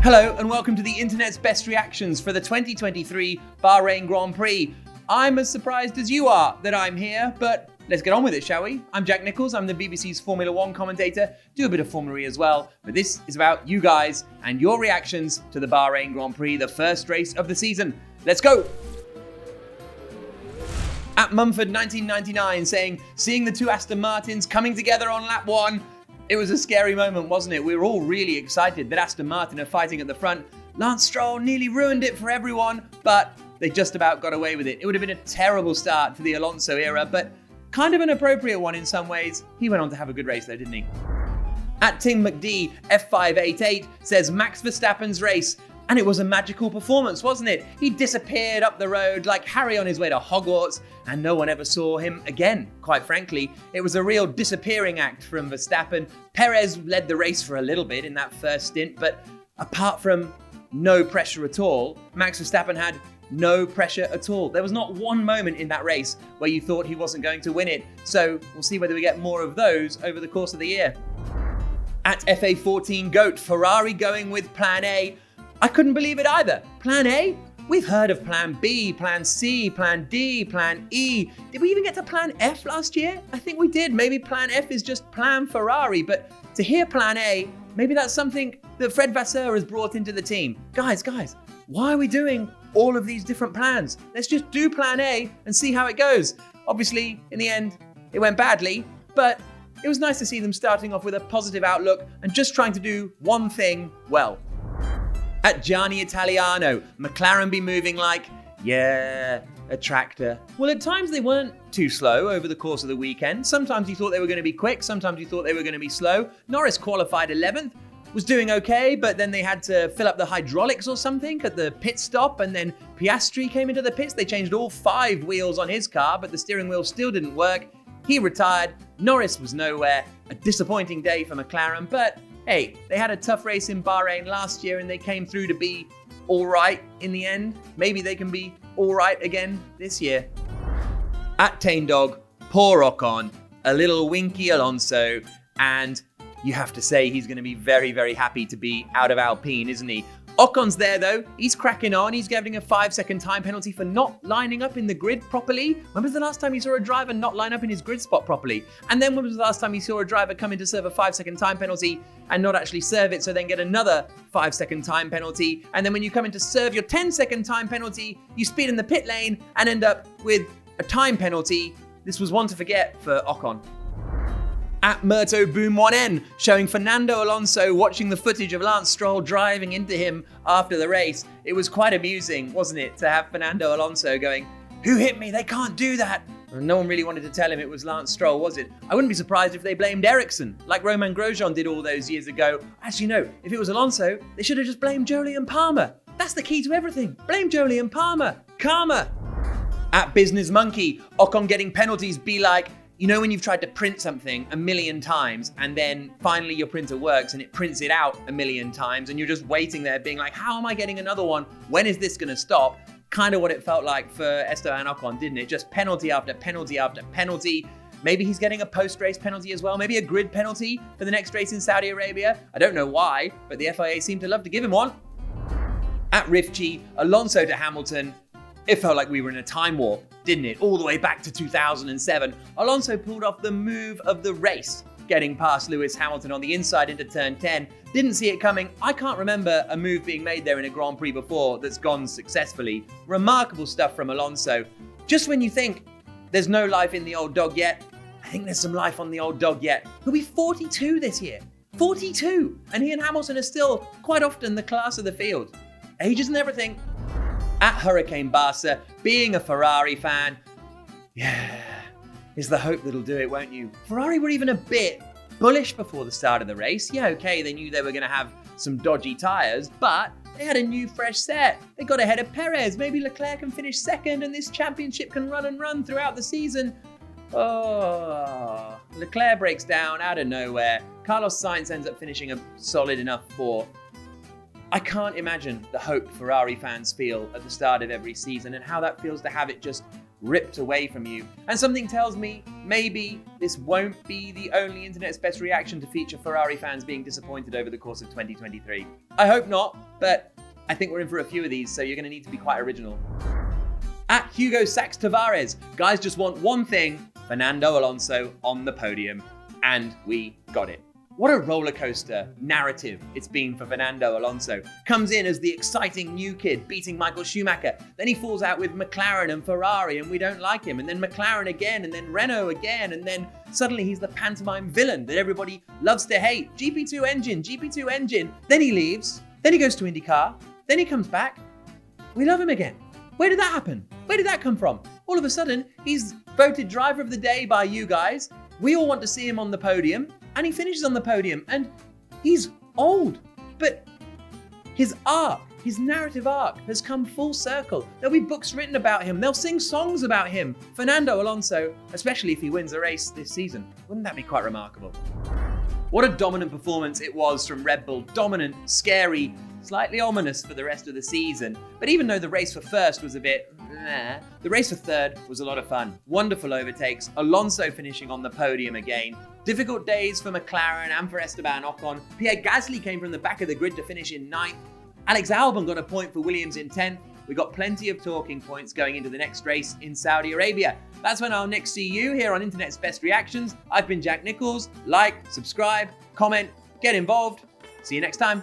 Hello and welcome to the internet's best reactions for the 2023 Bahrain Grand Prix. I'm as surprised as you are that I'm here, but let's get on with it, shall we? I'm Jack Nicholls, I'm the BBC's Formula One commentator, do a bit of Formula E as well, but this is about you guys and your reactions to the Bahrain Grand Prix, the first race of the season. Let's go! At Mumford 1999 saying, seeing the two Aston Martins coming together on lap one, it was a scary moment, wasn't it? We were all really excited that Aston Martin are fighting at the front. Lance Stroll nearly ruined it for everyone, but they just about got away with it. It would have been a terrible start to the Alonso era, but kind of an appropriate one in some ways. He went on to have a good race though, didn't he? At Tim McD, F588 says Max Verstappen's race. And it was a magical performance, wasn't it? He disappeared up the road like Harry on his way to Hogwarts, and no one ever saw him again, quite frankly. It was a real disappearing act from Verstappen. Perez led the race for a little bit in that first stint, but apart from no pressure at all, Max Verstappen had no pressure at all. There was not one moment in that race where you thought he wasn't going to win it. So we'll see whether we get more of those over the course of the year. At FA14 GOAT, Ferrari going with Plan A. I couldn't believe it either. Plan A? We've heard of Plan B, Plan C, Plan D, Plan E. Did we even get to Plan F last year? I think we did. Maybe Plan F is just Plan Ferrari, but to hear Plan A, maybe that's something that Fred Vasseur has brought into the team. Guys, why are we doing all of these different plans? Let's just do Plan A and see how it goes. Obviously, in the end, it went badly, but it was nice to see them starting off with a positive outlook and just trying to do one thing well. At Gianni Italiano, McLaren be moving like, yeah, a tractor. Well, at times they weren't too slow over the course of the weekend. Sometimes you thought they were going to be quick, sometimes you thought they were going to be slow. Norris qualified 11th, was doing okay, but then they had to fill up the hydraulics or something at the pit stop, and then Piastri came into the pits. They changed all 5 wheels on his car, but the steering wheel still didn't work. He retired. Norris was nowhere. A disappointing day for McLaren, but hey, they had a tough race in Bahrain last year and they came through to be all right in the end. Maybe they can be all right again this year. At Tame Dog, poor Ocon, a little winky Alonso, and you have to say he's going to be very, very happy to be out of Alpine, isn't he? Ocon's there though, he's cracking on, he's getting a 5-second time penalty for not lining up in the grid properly. When was the last time you saw a driver not line up in his grid spot properly? And then when was the last time you saw a driver come in to serve a 5-second time penalty and not actually serve it, so then get another 5-second time penalty? And then when you come in to serve your 10-second time penalty, you speed in the pit lane and end up with a time penalty. This was one to forget for Ocon. At Murto Boom 1N, showing Fernando Alonso watching the footage of Lance Stroll driving into him after the race. It was quite amusing, wasn't it, to have Fernando Alonso going, "Who hit me? They can't do that." And no one really wanted to tell him it was Lance Stroll, was it? I wouldn't be surprised if they blamed Ericsson, like Romain Grosjean did all those years ago. Actually, no, if it was Alonso, they should have just blamed Jolyon Palmer. That's the key to everything. Blame Jolyon Palmer. Karma. At Business Monkey, Ocon getting penalties be like, you know when you've tried to print something a million times and then finally your printer works and it prints it out a million times and you're just waiting there being like, how am I getting another one? When is this going to stop? Kind of what it felt like for Esteban Ocon, didn't it? Just penalty after penalty after penalty. Maybe he's getting a post-race penalty as well. Maybe a grid penalty for the next race in Saudi Arabia. I don't know why, but the FIA seemed to love to give him one. At Rifchi, Alonso to Hamilton. It felt like we were in a time warp, didn't it? All the way back to 2007. Alonso pulled off the move of the race, getting past Lewis Hamilton on the inside into turn 10. Didn't see it coming. I can't remember a move being made there in a Grand Prix before that's gone successfully. Remarkable stuff from Alonso. Just when you think there's no life in the old dog yet, I think there's some life on the old dog yet. He'll be 42 this year. 42! And he and Hamilton are still quite often the class of the field. Age isn't everything. At Hurricane Barca, being a Ferrari fan, yeah, is the hope that'll do it, won't you? Ferrari were even a bit bullish before the start of the race. Yeah, okay, they knew they were going to have some dodgy tyres, but they had a new fresh set. They got ahead of Perez. Maybe Leclerc can finish second and this championship can run and run throughout the season. Oh, Leclerc breaks down out of nowhere. Carlos Sainz ends up finishing a solid enough 4th. I can't imagine the hope Ferrari fans feel at the start of every season and how that feels to have it just ripped away from you. And something tells me maybe this won't be the only internet's best reaction to feature Ferrari fans being disappointed over the course of 2023. I hope not, but I think we're in for a few of these, so you're going to need to be quite original. At Hugo Sax Tavares, guys just want one thing, Fernando Alonso on the podium. And we got it. What a roller coaster narrative it's been for Fernando Alonso. Comes in as the exciting new kid beating Michael Schumacher. Then he falls out with McLaren and Ferrari and we don't like him. And then McLaren again and then Renault again. And then suddenly he's the pantomime villain that everybody loves to hate. GP2 engine. Then he leaves. Then he goes to IndyCar. Then he comes back. We love him again. Where did that happen? Where did that come from? All of a sudden, he's voted driver of the day by you guys. We all want to see him on the podium, and he finishes on the podium, and he's old. But his arc, his narrative arc has come full circle. There'll be books written about him. They'll sing songs about him. Fernando Alonso, especially if he wins a race this season. Wouldn't that be quite remarkable? What a dominant performance it was from Red Bull. Dominant, scary, slightly ominous for the rest of the season. But even though the race for first was a bit the race for third was a lot of fun. Wonderful overtakes, Alonso finishing on the podium again. Difficult days for McLaren and for Esteban Ocon. Pierre Gasly came from the back of the grid to finish in 9th. Alex Albon got a point for Williams in 10th. We got plenty of talking points going into the next race in Saudi Arabia. That's when I'll next see you here on Internet's Best Reactions. I've been Jack Nicholls. Like, subscribe, comment, get involved. See you next time.